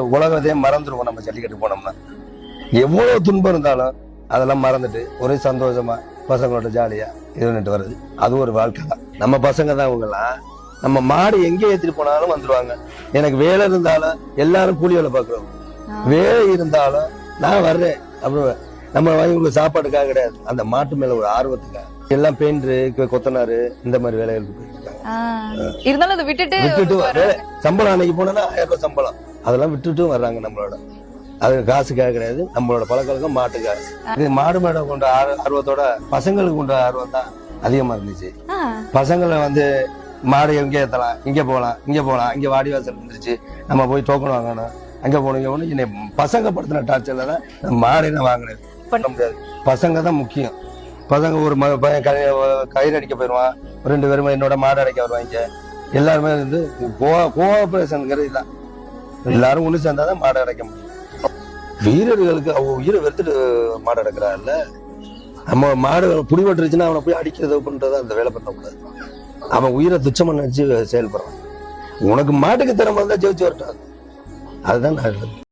உலகத்தையே மறந்துடுவோம் நம்ம ஜல்லிக்கட்டு போனோம்னா. எவ்வளவு துன்பம் இருந்தாலும் அதெல்லாம் மறந்துட்டு ஒரே சந்தோஷமா பசங்களோட ஜாலியா இது வருது. அது ஒரு வாழ்க்கை தான். நம்ம பசங்க தான் இவங்கெல்லாம். நம்ம மாடு எங்க ஏத்திட்டு போனாலும் வந்துருவாங்க. எனக்கு வேலை இருந்தாலும் எல்லாரும் கூலி வேலை பாக்குறோம். வேலை இருந்தாலும் நான் வர்றேன் அப்புறம் நம்ம இவங்களுக்கு சாப்பாட்டுக்காக கிடையாது, அந்த மாட்டு மேல ஒரு ஆர்வத்துக்காக. எல்லாம் பெயிண்டரு, கொத்தனாரு, இந்த மாதிரி வேலைகளுக்கு போயிருக்காங்க. விட்டுட்டு சம்பளம் அன்னைக்கு போனா 1000 ரூபாய் சம்பளம், அதெல்லாம் விட்டுட்டும் வர்றாங்க நம்மளோட. அது காசுக்காக கிடையாது, நம்மளோட பழக்கம் மாட்டுக்காக. இது மாடு மேட கொண்ட ஆர்வத்தோட பசங்களுக்கு கொண்ட ஆர்வம் தான் அதிகமா இருந்துச்சு. பசங்களை மாடு எங்க ஏத்தலாம், இங்க போகலாம், இங்க வாடி வாசல் இருந்துச்சு, நம்ம போய் டோக்கன் வாங்கணும், அங்க போகணும். என்னை பசங்க படுத்தின டார்ச்சர்ல தான் மாடு என்ன வாங்கினது பண்ண முடியாது. பசங்க தான் முக்கியம். பசங்க ஒரு பையன் கயிறு அடிக்க போயிடுவான், 2 பேருமே என்னோட மாடு அடைக்க வருவாங்க. எல்லாருமே கோஆபரேஷனுங்கிறது தான். எல்லாரும் ஒண்ணு சேர்ந்தாதான் மாடு அடைக்க முடியும். வீரர்களுக்கு அவன் உயிரை வெறுத்துட்டு மாடு அடைக்கிறான்ல, நம்ம மாடு புடிபட்டுருச்சுன்னா அவனை போய் அடிக்கிறது பண்றதா அந்த வேலை பண்ணக்கூடாது. அவன் உயிரை துச்சமா நினைச்சு செயல்படுறான். உனக்கு மாட்டுக்கு திறமை இருந்தா ஜெயிச்சு வரட்டாது. அதுதான் நான்